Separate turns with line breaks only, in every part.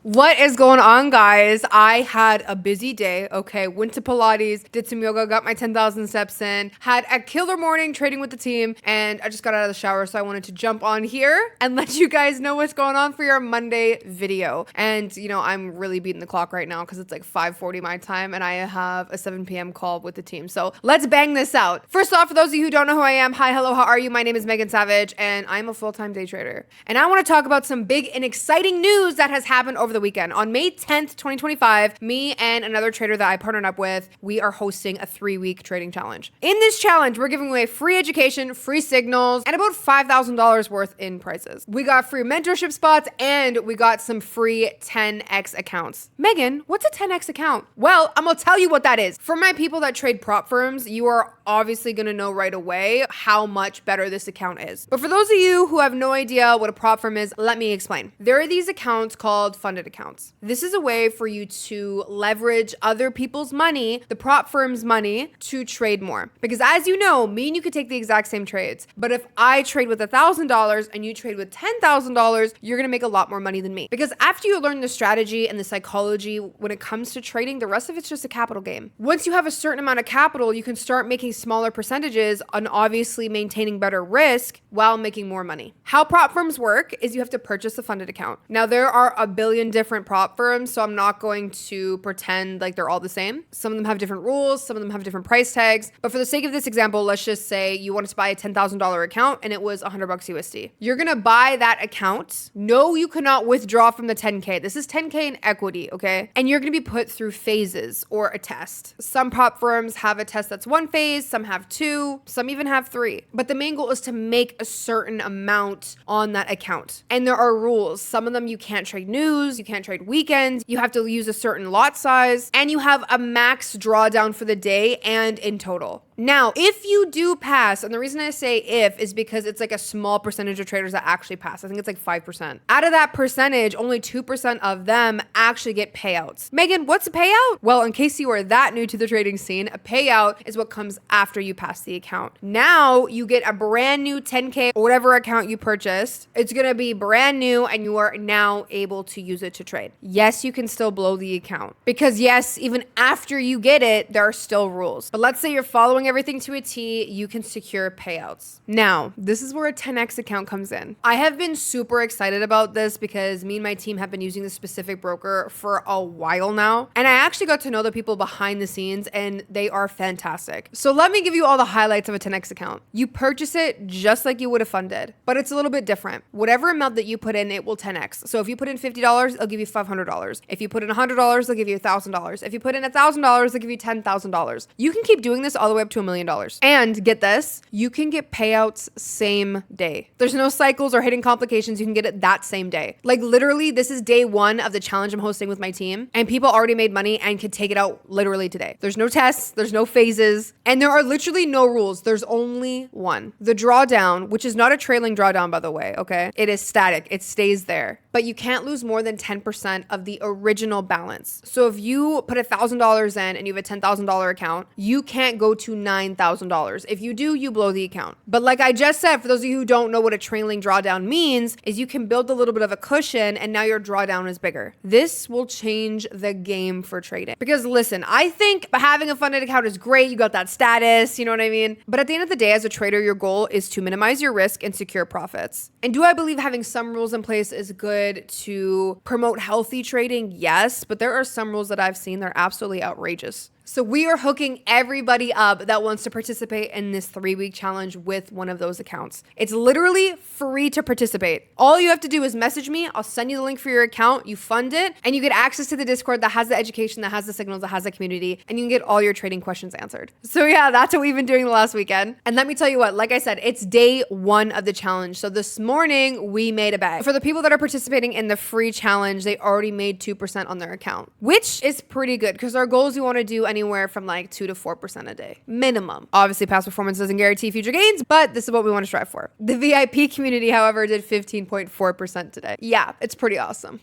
What is going on, guys? I had a busy day, okay? Went to Pilates, did some yoga, got my 10,000 steps in, had a killer morning trading with the team, and I just got out of the shower, so I wanted to jump on here and let you guys know what's going on for your Monday video. And, you know, I'm really beating the clock right now because it's like 5:40 my time, and I have a 7 p.m. call with the team. So let's bang this out. First off, for those of you who don't know who I am, hi, hello, how are you? My name is Megan Savage, and I'm a full-time day trader. And I want to talk about some big and exciting news that has happened over the weekend. On May 10th, 2025, me and another trader that I partnered up with, we are hosting a 3-week trading challenge. In this challenge, we're giving away free education, free signals, and about $5,000 worth in prizes. We got free mentorship spots, and we got some free 10x accounts. Megan, what's a 10x account? Well, I'm gonna tell you what that is. For my people that trade prop firms, you are obviously gonna know right away how much better this account is. But for those of you who have no idea what a prop firm is, let me explain. There are these accounts called funded accounts. This is a way for you to leverage other people's money, the prop firm's money, to trade more. Because as you know, me and you could take the exact same trades. But if I trade with $1,000 and you trade with $10,000, you're gonna make a lot more money than me. Because after you learn the strategy and the psychology when it comes to trading, the rest of it's just a capital game. Once you have a certain amount of capital, you can start making smaller percentages on obviously maintaining better risk while making more money. How prop firms work is you have to purchase a funded account. Now, there are a billion different prop firms, so I'm not going to pretend like they're all the same. Some of them have different rules, some of them have different price tags. But for the sake of this example, let's just say you wanted to buy a $10,000 account and it was $100 USD. You're gonna buy that account. No, you cannot withdraw from the 10K. This is 10K in equity, okay? And you're gonna be put through phases or a test. Some prop firms have a test that's 1 phase, some have 2, some even have 3. But the main goal is to make a certain amount on that account. And there are rules. Some of them you can't trade news, you can't trade weekends, you have to use a certain lot size, and you have a max drawdown for the day and in total. Now, if you do pass, and the reason I say if is because it's like a small percentage of traders that actually pass. I think it's like 5%. Out of that percentage, only 2% of them actually get payouts. Megan, what's a payout? Well, in case you are that new to the trading scene, a payout is what comes after you pass the account. Now you get a brand new 10K or whatever account you purchased. It's gonna be brand new and you are now able to use it to trade. Yes, you can still blow the account because yes, even after you get it, there are still rules. But let's say you're following everything to a T, you can secure payouts. Now, this is where a 10x account comes in. I have been super excited about this because me and my team have been using this specific broker for a while now. And I actually got to know the people behind the scenes and they are fantastic. So let me give you all the highlights of a 10x account. You purchase it just like you would have funded, but it's a little bit different. Whatever amount that you put in, it will 10x. So if you put in $50, it'll give you $500. If you put in $100, they'll give you $1,000. If you put in $1,000, they'll give you $10,000. You can keep doing this all the way up to $1 million. And get this, you can get payouts same day. There's no cycles or hidden complications. You can get it that same day. Like literally, this is day 1 of the challenge I'm hosting with my team, and people already made money and could take it out literally today. There's no tests, there's no phases, and there are literally no rules. There's only one. The drawdown, which is not a trailing drawdown, by the way, okay? It is static. It stays there. But you can't lose more than 10% of the original balance. So if you put $1,000 in and you have a $10,000 account, you can't go to $9,000. If you do, you blow the account. But like I just said, for those of you who don't know what a trailing drawdown means, is you can build a little bit of a cushion and now your drawdown is bigger. This will change the game for trading. Because listen, I think having a funded account is great. You got that status, you know what I mean? But at the end of the day, as a trader, your goal is to minimize your risk and secure profits. And do I believe having some rules in place is good to promote healthy trading? Yes, but there are some rules that I've seen that are absolutely outrageous. So we are hooking everybody up that wants to participate in this 3-week challenge with one of those accounts. It's literally free to participate. All you have to do is message me. I'll send you the link for your account. You fund it and you get access to the Discord that has the education, that has the signals, that has the community, and you can get all your trading questions answered. So yeah, that's what we've been doing the last weekend. And let me tell you what, like I said, it's day 1 of the challenge. So this morning we made a bet. For the people that are participating in the free challenge, they already made 2% on their account, which is pretty good because our goal is we want to do anywhere from like 2 to 4% a day minimum. Obviously, past performance doesn't guarantee future gains, but this is what we want to strive for. The VIP community, however, did 15.4% today. Yeah, it's pretty awesome.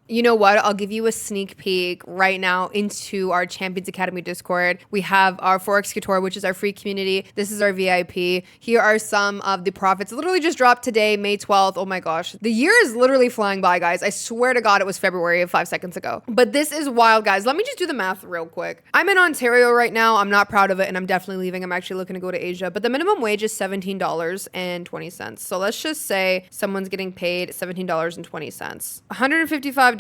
You know what? I'll give you a sneak peek right now into our Champions Academy Discord. We have our Forex Couture, which is our free community. This is our VIP. Here are some of the profits. It literally just dropped today, May 12th. Oh my gosh. The year is literally flying by, guys. I swear to God, it was February of 5 seconds ago. But this is wild, guys. Let me just do the math real quick. I'm in Ontario right now. I'm not proud of it, and I'm definitely leaving. I'm actually looking to go to Asia. But the minimum wage is $17.20. So let's just say someone's getting paid $17.20. $155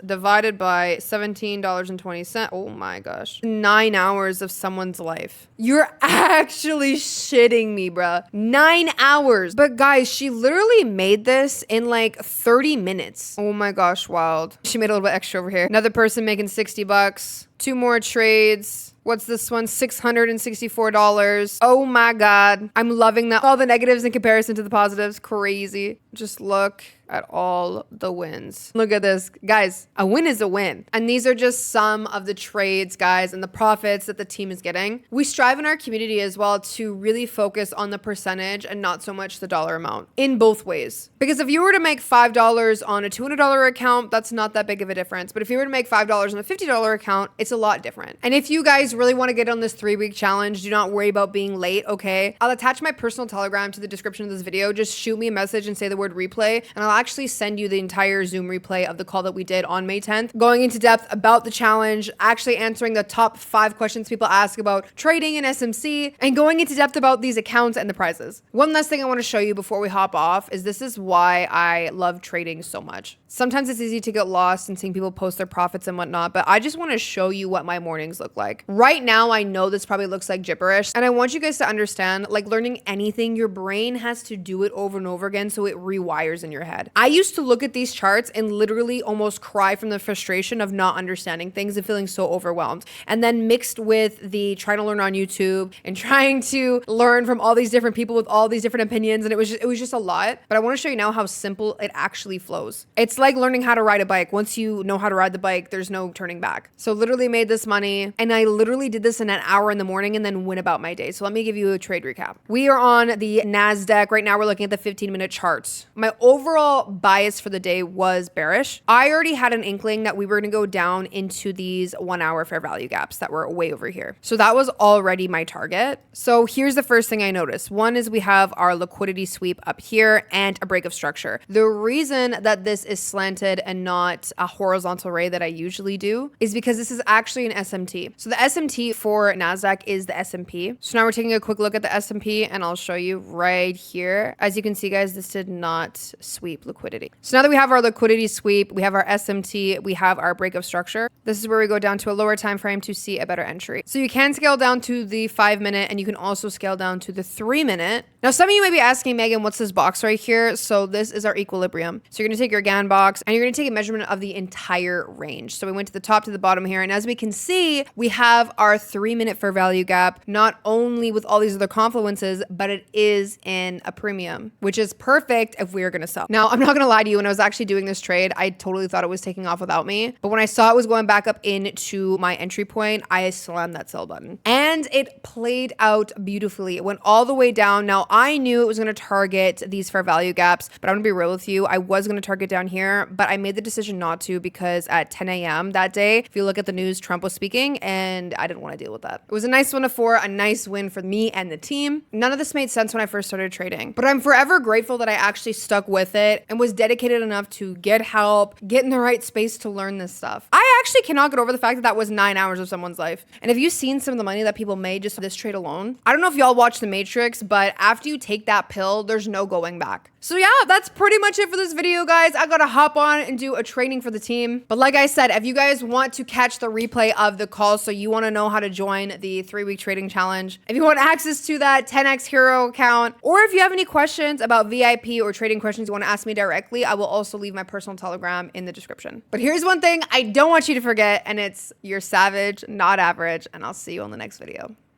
divided by $17.20. Oh my gosh. 9 hours of someone's life. You're actually shitting me, bruh. 9 hours. But guys, she literally made this in like 30 minutes. Oh my gosh, wild. She made a little bit extra over here. Another person making 60 bucks. 2 more trades. What's this one? $664. Oh my God. I'm loving that. All the negatives in comparison to the positives. Crazy. Just look at all the wins. Look at this. Guys, a win is a win. And these are just some of the trades, guys, and the profits that the team is getting. We strive in our community as well to really focus on the percentage and not so much the dollar amount in both ways. Because if you were to make $5 on a $200 account, that's not that big of a difference. But if you were to make $5 on a $50 account, it's a lot different. And if you guys really want to get on this 3-week challenge, do not worry about being late, okay? I'll attach my personal Telegram to the description of this video. Just shoot me a message and say the word replay, and I'll actually send you the entire Zoom replay of the call that we did on May 10th, going into depth about the challenge, actually answering the top 5 questions people ask about trading in SMC, and going into depth about these accounts and the prizes. One last thing I want to show you before we hop off is this is why I love trading so much. Sometimes it's easy to get lost in seeing people post their profits and whatnot, but I just want to show you what my mornings look like. Right now, I know this probably looks like gibberish, and I want you guys to understand, like learning anything, your brain has to do it over and over again so it rewires in your head. I used to look at these charts and literally almost cry from the frustration of not understanding things and feeling so overwhelmed. And then mixed with the trying to learn on YouTube and trying to learn from all these different people with all these different opinions, and it was just a lot. But I want to show you now how simple it actually flows. It's like learning how to ride a bike. Once you know how to ride the bike, there's no turning back. So literally made this money, and I literally did this in an hour in the morning and then went about my day. So let me give you a trade recap. We are on the NASDAQ. Right now we're looking at the 15-minute charts. My overall bias for the day was bearish. I already had an inkling that we were going to go down into these 1 hour fair value gaps that were way over here. So that was already my target. So here's the first thing I noticed. One is we have our liquidity sweep up here and a break of structure. The reason that this is slanted and not a horizontal ray that I usually do is because this is actually an SMT. So the SMT for NASDAQ is the S&P. So now we're taking a quick look at the S&P, and I'll show you right here. As you can see, guys, this did not sweep liquidity. So now that we have our liquidity sweep, we have our SMT, we have our break of structure. This is where we go down to a lower time frame to see a better entry. So you can scale down to the 5-minute, and you can also scale down to the 3-minute. Now, some of you may be asking, Megan, what's this box right here? So this is our equilibrium. So you're going to take your Gann box and you're going to take a measurement of the entire range. So we went to the top to the bottom here. And as we can see, we have our 3-minute fair value gap, not only with all these other confluences, but it is in a premium, which is perfect if we are going to sell. Now, I'm not going to lie to you. When I was actually doing this trade, I totally thought it was taking off without me. But when I saw it was going back up into my entry point, I slammed that sell button. And it played out beautifully. It went all the way down. Now, I knew it was going to target these fair value gaps, but I'm going to be real with you. I was going to target down here, but I made the decision not to because at 10 a.m. that day, if you look at the news, Trump was speaking and I didn't want to deal with that. It was a nice 1-4, a nice win for me and the team. None of this made sense when I first started trading, but I'm forever grateful that I actually stuck with it and was dedicated enough to get help, get in the right space to learn this stuff. I actually cannot get over the fact that that was 9 hours of someone's life. And have you seen some of the money that people made just this trade alone? I don't know if y'all watch The Matrix, but after you take that pill, there's no going back. So yeah, that's pretty much it for this video, guys. I gotta hop on and do a training for the team. But like I said, if you guys want to catch the replay of the call, so you want to know how to join the 3-week trading challenge, if you want access to that 10x hero account, or if you have any questions about VIP or trading questions you want to ask me directly, I will also leave my personal Telegram in the description. But here's one thing I don't want you to forget, and it's you're savage, not average, and I'll see you on the next video.